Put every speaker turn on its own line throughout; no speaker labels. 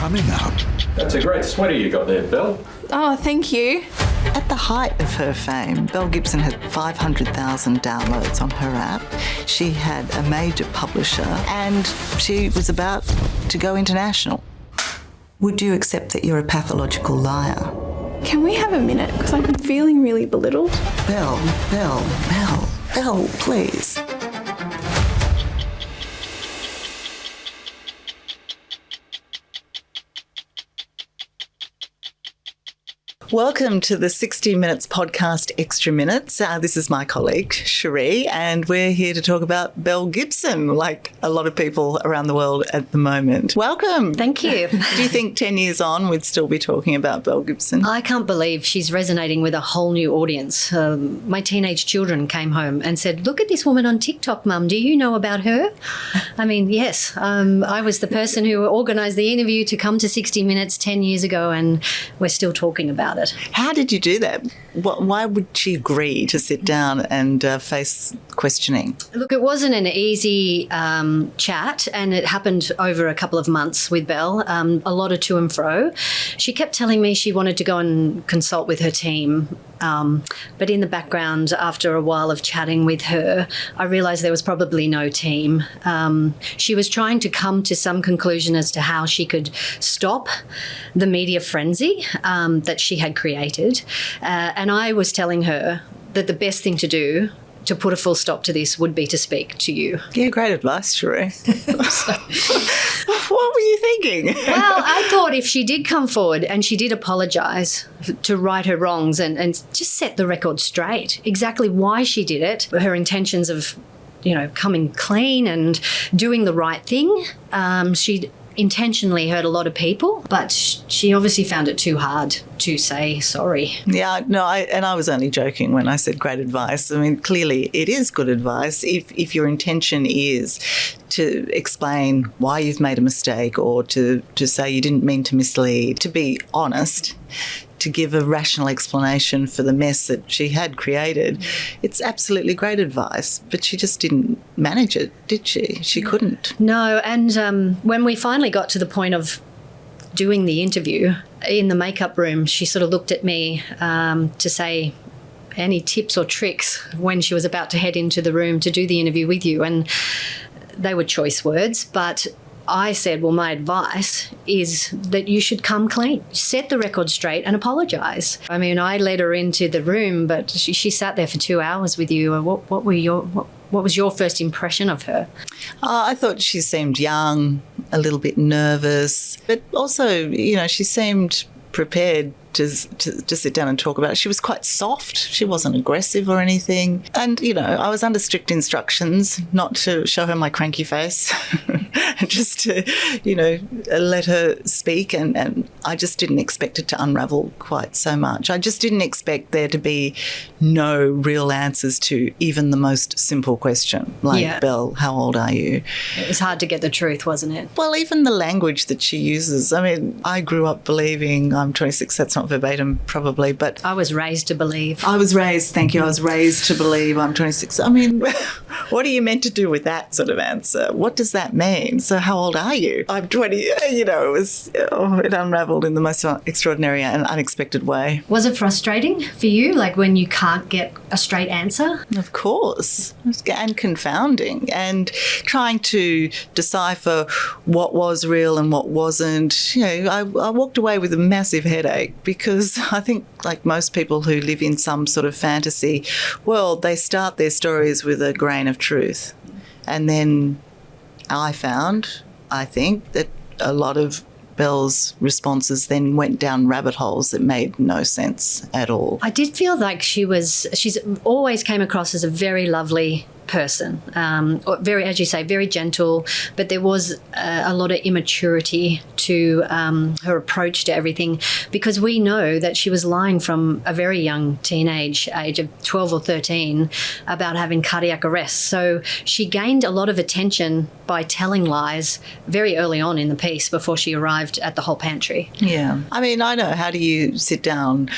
coming up.
That's a great sweater you got there, Belle.
Oh, thank you.
At the height of her fame, Belle Gibson had 500,000 downloads on her app. She had a major publisher and she was about to go international. Would you accept that you're a pathological liar?
Can we have a minute? Because I'm feeling really belittled.
Belle, please. Welcome to the 60 Minutes podcast Extra Minutes. This is my colleague, Sheree, and we're here to talk about Belle Gibson, like a lot of people around the world at the moment. Welcome.
Thank you.
Do you think 10 years on we'd still be talking about Belle Gibson?
I can't believe she's resonating with a whole new audience. My teenage children came home and said, look at this woman on TikTok, Mum. Do you know about her? I mean, yes. I was the person who organised the interview to come to 60 Minutes 10 years ago, and we're still talking about it.
How did you do that? Why would she agree to sit down and face questioning?
Look, it wasn't an easy chat, and it happened over a couple of months with Belle, a lot of to and fro. She kept telling me she wanted to go and consult with her team, but in the background, after a while of chatting with her, I realised there was probably no team. She was trying to come to some conclusion as to how she could stop the media frenzy that she had created. And I was telling her that the best thing to do to put a full stop to this would be to speak to you.
Yeah, great advice, Sheree. What were you thinking?
Well, I thought if she did come forward and she did apologise to right her wrongs and just set the record straight, exactly why she did it, her intentions of, coming clean and doing the right thing, she'd intentionally hurt a lot of people, but she obviously found it too hard to say sorry.
Yeah, no, I was only joking when I said great advice. I mean, clearly it is good advice if your intention is to explain why you've made a mistake or to say you didn't mean to mislead, to be honest, to give a rational explanation for the mess that she had created. It's absolutely great advice, but she just didn't manage it, did she? She couldn't.
No, and when we finally got to the point of doing the interview in the makeup room, she sort of looked at me to say any tips or tricks when she was about to head into the room to do the interview with you, and they were choice words, but I said, well, my advice is that you should come clean, set the record straight and apologise. I mean, I led her into the room, but she sat there for 2 hours with you. What was your first impression of her?
I thought she seemed young, a little bit nervous, but also, she seemed prepared to sit down and talk about it. She was quite soft. She wasn't aggressive or anything. And, I was under strict instructions not to show her my cranky face, just to, let her speak. And I just didn't expect it to unravel quite so much. I just didn't expect there to be no real answers to even the most simple question, like, yeah. Belle, how old are you?
It was hard to get the truth, wasn't it?
Well, even the language that she uses. I mean, I grew up believing I'm 26, that's not verbatim probably, but
I was raised to believe.
I was raised to believe I'm 26. I mean, what are you meant to do with that sort of answer? What does that mean? So how old are you? I'm 20. It unravelled in the most extraordinary and unexpected way.
Was it frustrating for you, like when you can't get a straight answer?
Of course, and confounding, and trying to decipher what was real and what wasn't. I walked away with a massive headache because I think, like most people who live in some sort of fantasy world, they start their stories with a grain of truth. And then I think, that a lot of Belle's responses then went down rabbit holes that made no sense at all.
I did feel like she's always came across as a very lovely person, very, as you say, very gentle, but there was a lot of immaturity to her approach to everything, because we know that she was lying from a very young teenage age of 12 or 13 about having cardiac arrest. So she gained a lot of attention by telling lies very early on in the piece before she arrived at the whole pantry.
Yeah. I mean, I know, how do you sit down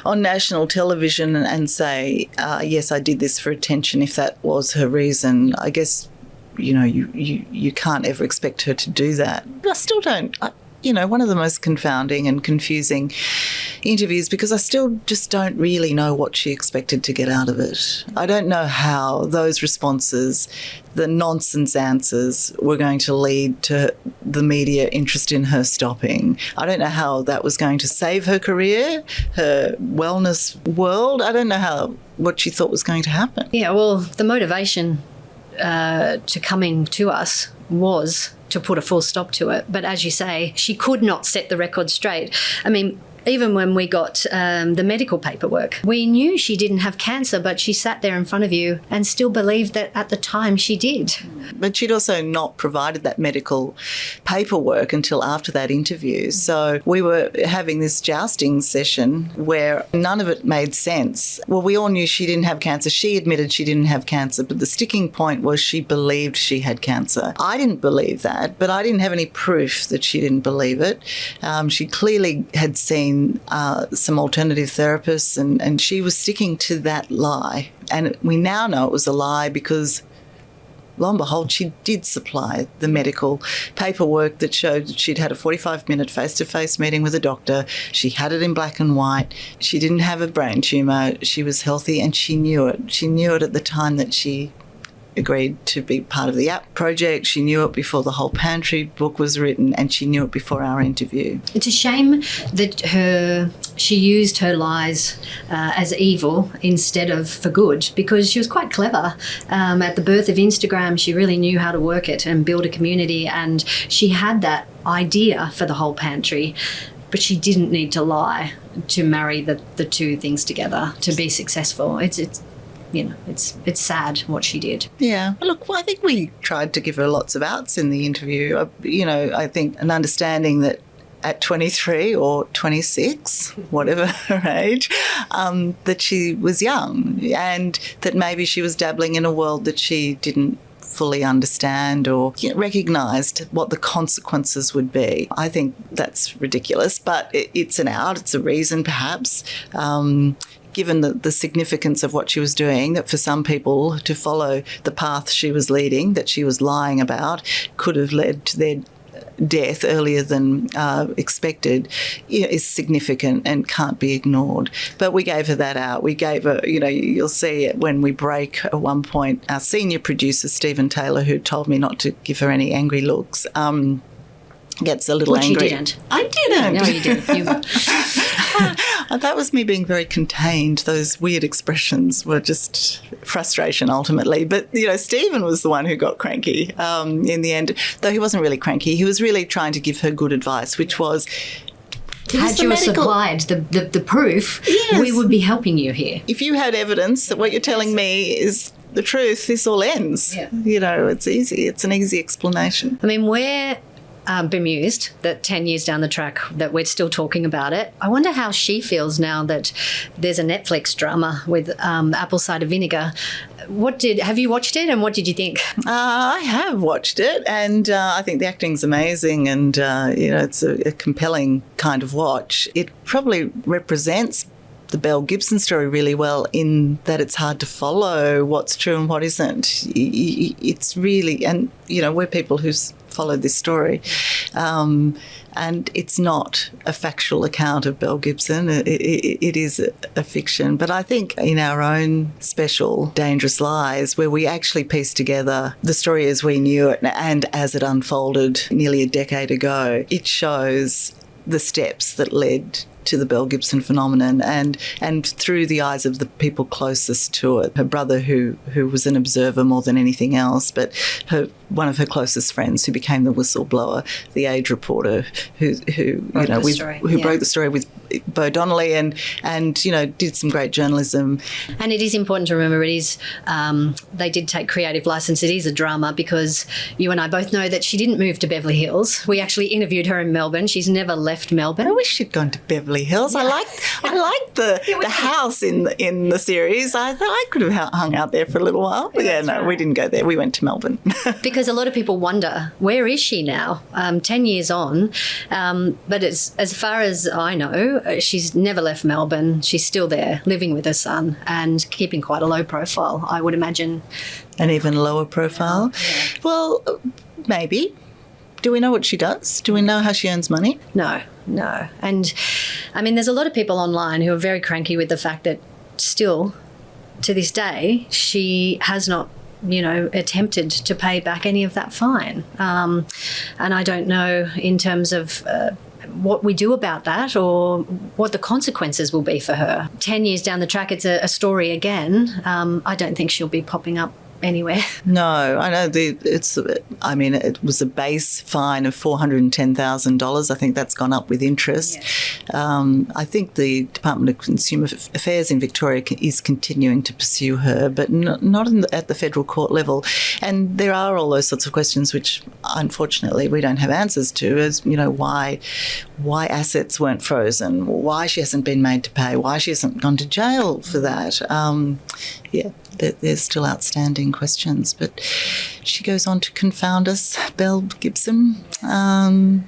on national television and say, yes, I did this for attention, if that was her reason? I guess, you can't ever expect her to do that. But I still don't. one of the most confounding and confusing interviews, because I still just don't really know what she expected to get out of it. I don't know how those responses, the nonsense answers, were going to lead to the media interest in her stopping. I don't know how that was going to save her career, her wellness world. I don't know what she thought was going to happen.
Yeah, well, the motivation to coming to us was to put a full stop to it. But as you say, she could not set the record straight. I mean, even when we got the medical paperwork, we knew she didn't have cancer, but she sat there in front of you and still believed that at the time she did.
But she'd also not provided that medical paperwork until after that interview. So we were having this jousting session where none of it made sense. Well, we all knew she didn't have cancer. She admitted she didn't have cancer, but the sticking point was she believed she had cancer. I didn't believe that, but I didn't have any proof that she didn't believe it. She clearly had seen some alternative therapists, and she was sticking to that lie. And we now know it was a lie because, lo and behold, she did supply the medical paperwork that showed that she'd had a 45-minute face-to-face meeting with a doctor. She had it in black and white. She didn't have a brain tumour. She was healthy, and she knew it. She knew it at the time that she agreed to be part of the app project. She knew it before the whole pantry book was written, and she knew it before our interview.
It's a shame that she used her lies as evil instead of for good, because she was quite clever. At the birth of Instagram, she really knew how to work it and build a community, and she had that idea for the whole pantry, but she didn't need to lie to marry the two things together to be successful. It's sad what she did.
Yeah. Look, I think we tried to give her lots of outs in the interview. I think an understanding that at 23 or 26, whatever her age, that she was young, and that maybe she was dabbling in a world that she didn't fully understand or recognised what the consequences would be. I think that's ridiculous, but it's an out, it's a reason perhaps. Given the significance of what she was doing, that for some people to follow the path she was leading, that she was lying about, could have led to their death earlier than expected, is significant and can't be ignored. But we gave her that out. We gave her, you'll see it when we break at one point, our senior producer, Stephen Taylor, who told me not to give her any angry looks, gets a little
Which
angry.
You didn't.
I didn't.
No, you didn't.
That was me being very contained. Those weird expressions were just frustration ultimately. But, Stephen was the one who got cranky in the end, though he wasn't really cranky. He was really trying to give her good advice, which was,
had you supplied the proof,
yes,
we would be helping you here.
If you had evidence that what you're telling me is the truth, this all ends.
Yeah.
It's easy. It's an easy explanation.
I mean, we're bemused that 10 years down the track that we're still talking about it. I wonder how she feels now that there's a Netflix drama with apple cider vinegar. Have you watched it, and what did you think?
I have watched it, and I think the acting's amazing, and it's a compelling kind of watch. It probably represents the Belle Gibson story really well, in that it's hard to follow what's true and what isn't. It's really, and we're people who's followed this story, and it's not a factual account of Belle Gibson. It is a fiction. But I think in our own special Dangerous Lies, where we actually piece together the story as we knew it and as it unfolded nearly a decade ago, it shows the steps that led to the Belle Gibson phenomenon, and through the eyes of the people closest to it. Her brother, who was an observer more than anything else, but one of her closest friends who became the whistleblower, the age reporter who broke the story with Bo Donnelly, and did some great journalism.
And it is important to remember, it is they did take creative license. It is a drama, because you and I both know that she didn't move to Beverly Hills. We actually interviewed her in Melbourne. She's never left Melbourne.
I wish she'd gone to Beverly Hills. Yeah. I liked the house in the series. I could have hung out there for a little while. But we didn't go there. We went to Melbourne.
Because a lot of people wonder, where is she now? 10 years on. But as far as I know, she's never left Melbourne. She's still there, living with her son and keeping quite a low profile, I would imagine.
An even lower profile?
Yeah.
Well, maybe. Do we know what she does? Do we know how she earns money?
No. And I mean, there's a lot of people online who are very cranky with the fact that still to this day, she has not, attempted to pay back any of that fine. And I don't know in terms of what we do about that or what the consequences will be for her. 10 years down the track, it's a story again. I don't think she'll be popping up anywhere.
No, I know it was a base fine of $410,000. I think that's gone up with interest. Yeah. I think the Department of Consumer Affairs in Victoria is continuing to pursue her, but not at the federal court level. And there are all those sorts of questions which, unfortunately, we don't have answers to, as, why assets weren't frozen, why she hasn't been made to pay, why she hasn't gone to jail for that. There's still outstanding questions, but she goes on to confound us, Belle Gibson,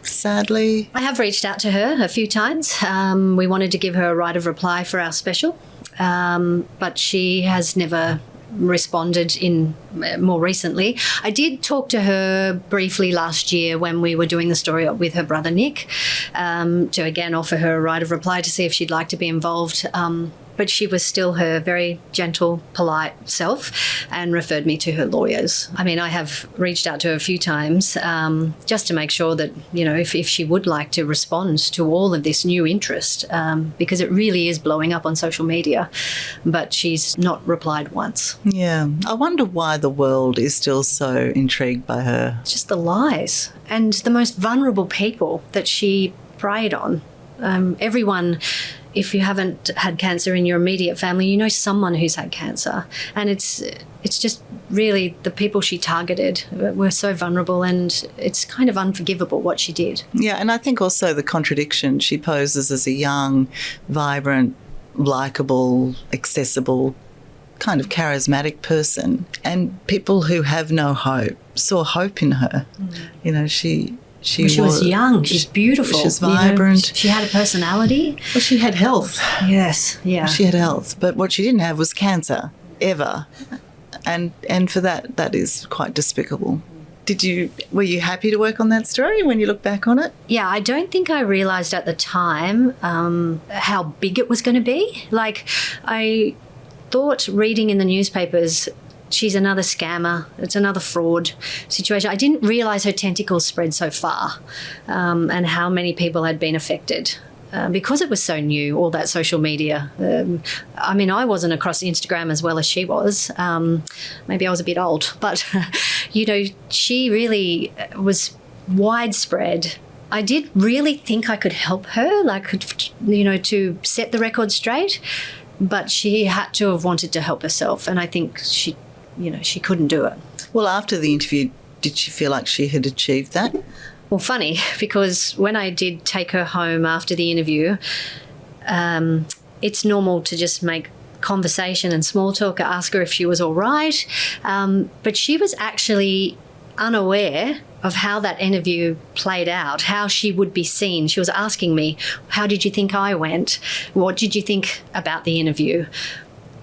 sadly.
I have reached out to her a few times. We wanted to give her a right of reply for our special, but she has never responded in more recently. I did talk to her briefly last year when we were doing the story with her brother Nick, to again offer her a right of reply to see if she'd like to be involved. But she was still her very gentle, polite self and referred me to her lawyers. I mean, I have reached out to her a few times just to make sure that, if she would like to respond to all of this new interest, because it really is blowing up on social media, but she's not replied once.
Yeah. I wonder why the world is still so intrigued by her.
It's just the lies and the most vulnerable people that she preyed on. Everyone... If you haven't had cancer in your immediate family, you know someone who's had cancer. And it's just really the people she targeted were so vulnerable, and it's kind of unforgivable what she did.
Yeah, and I think also the contradiction. She poses as a young, vibrant, likeable, accessible, kind of charismatic person. And people who have no hope saw hope in her. She
was young. She's beautiful.
She was vibrant.
She had a personality.
Well, she had health.
Yes, yeah.
She had health, but what she didn't have was cancer, ever. And for that is quite despicable. Were you happy to work on that story when you look back on it?
Yeah, I don't think I realised at the time how big it was going to be. Like, I thought reading in the newspapers, she's another scammer, it's another fraud situation. I didn't realise her tentacles spread so far, and how many people had been affected. Because it was so new, all that social media. I mean, I wasn't across Instagram as well as she was. Maybe I was a bit old, but, she really was widespread. I did really think I could help her, to set the record straight, but she had to have wanted to help herself, and I think she couldn't do it. Well,
after the interview, did she feel like she had achieved that?
Well, funny, because when I did take her home after the interview, it's normal to just make conversation and small talk, ask her if she was all right. But she was actually unaware of how that interview played out, how she would be seen. She was asking me, how did you think I went? What did you think about the interview?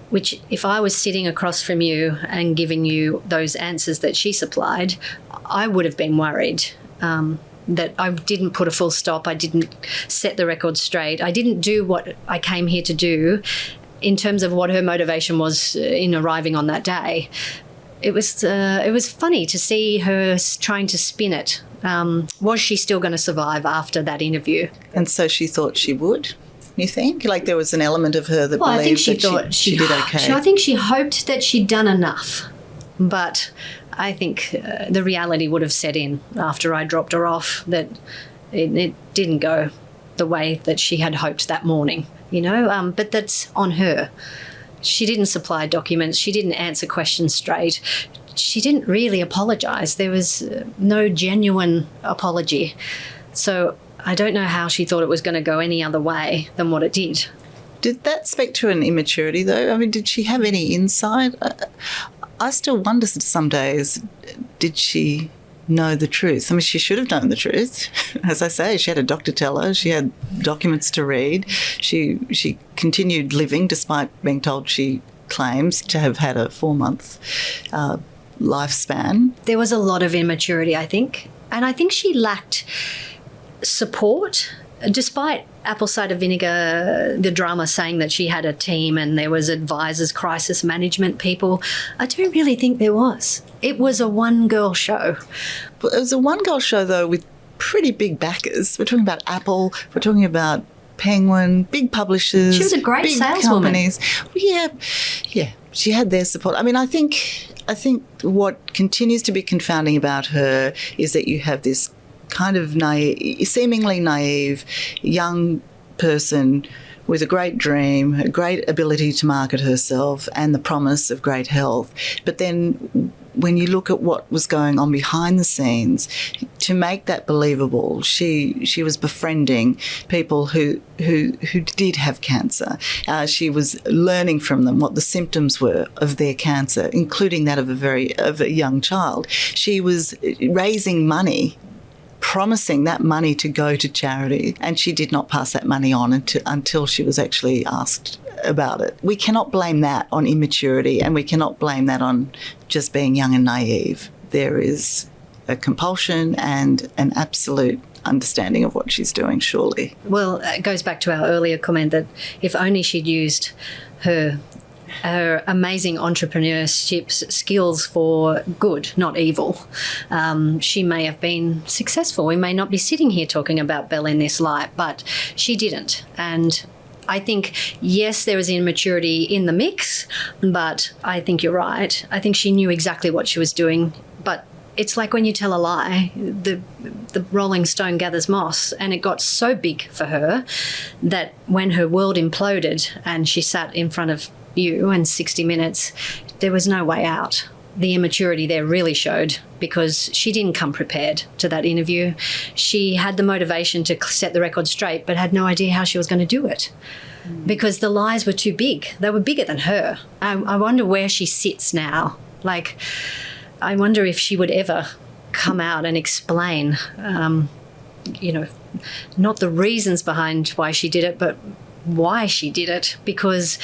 Which, if I was sitting across from you and giving you those answers that she supplied, I would have been worried that I didn't put a full stop. I didn't set the record straight. I didn't do what I came here to do in terms of what her motivation was in arriving on that day. It was funny to see her trying to spin it. Was she still going to survive after that interview?
And so she thought she would? You think? Like there was an element of her that believed
I think she
that
thought
she did okay.
I think she hoped that she'd done enough. But I think the reality would have set in after I dropped her off, that it didn't go the way that she had hoped that morning, But that's on her. She didn't supply documents. She didn't answer questions straight. She didn't really apologise. There was no genuine apology. So I don't know how she thought it was going to go any other way than what it did.
Did that speak to an immaturity, though? I mean, did she have any insight? I still wonder some days, did she know the truth? I mean, she should have known the truth. As I say, she had a doctor tell her. She had documents to read. She continued living despite being told she claims to have had a 4-month lifespan.
There was a lot of immaturity, I think. And I think she lacked support. Despite Apple Cider Vinegar, the drama saying that she had a team and there was advisors, crisis management people, I don't really think there was. It was a one-girl show.
But it was a one-girl show, though, with pretty big backers. We're talking about Apple. We're talking about Penguin, big publishers.
She was a great
big
saleswoman.
Companies. Yeah. She had their support. I mean, I think what continues to be confounding about her is that you have this kind of seemingly naive young person with a great dream, a great ability to market herself, and the promise of great health. But then when you look at what was going on behind the scenes, to make that believable, she was befriending people who did have cancer. She was learning from them what the symptoms were of their cancer, including that of a young child. She was raising money, promising that money to go to charity, and she did not pass that money on until she was actually asked about it. We cannot blame that on immaturity, and we cannot blame that on just being young and naive. There is a compulsion and an absolute understanding of what she's doing, surely.
Well, it goes back to our earlier comment that if only she'd used her amazing entrepreneurship skills for good, not evil, she may have been successful. We may not be sitting here talking about Belle in this light, but she didn't. And I think, yes, there was immaturity in the mix, but I think you're right. I think she knew exactly what she was doing, but it's like when you tell a lie, the rolling stone gathers moss, and it got so big for her that when her world imploded and she sat in front of you and 60 Minutes, there was no way out. The immaturity there really showed because she didn't come prepared to that interview. She had the motivation to set the record straight but had no idea how she was going to do it because the lies were too big. They were bigger than her. I wonder where she sits now. Like, I wonder if she would ever come out and explain, not the reasons behind why she did it, but why she did it, because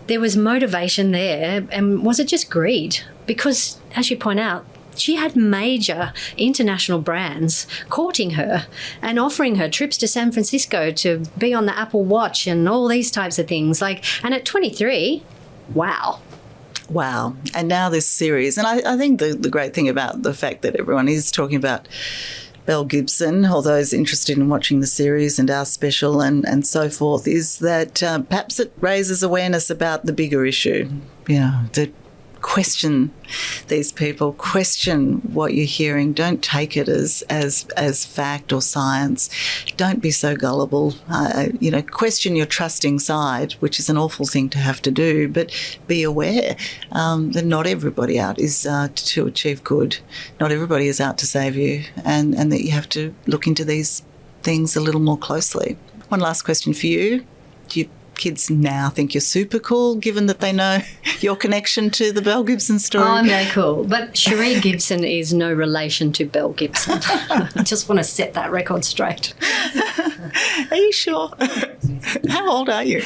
there was motivation there. And was it just greed? Because, as you point out, she had major international brands courting her and offering her trips to San Francisco to be on the Apple Watch and all these types of things. And at 23, wow.
Wow. And now this series. And I think the great thing about the fact that everyone is talking about Belle Gibson, or those interested in watching the series and our special and so forth, is that perhaps it raises awareness about the bigger issue. The question these people, question what you're hearing. Don't take it as fact or science. Don't be so gullible. Question your trusting side, which is an awful thing to have to do, but be aware that not everybody out is to achieve good. Not everybody is out to save you, and that you have to look into these things a little more closely. One last question for you. Do you kids now think you're super cool, given that they know your connection to the Belle Gibson story?
Oh, I'm very cool. But Sheree Gibson is no relation to Belle Gibson. I just want to set that record straight.
Are you sure? How old are you?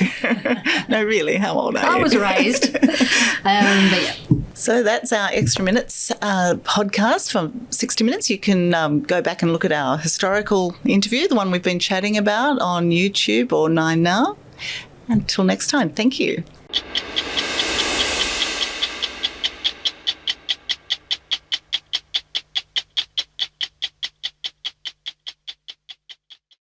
No, really, how old are you?
I was raised. But yeah.
So that's our Extra Minutes podcast from 60 Minutes. You can go back and look at our historical interview, the one we've been chatting about, on YouTube or 9Now. Until next time, thank you.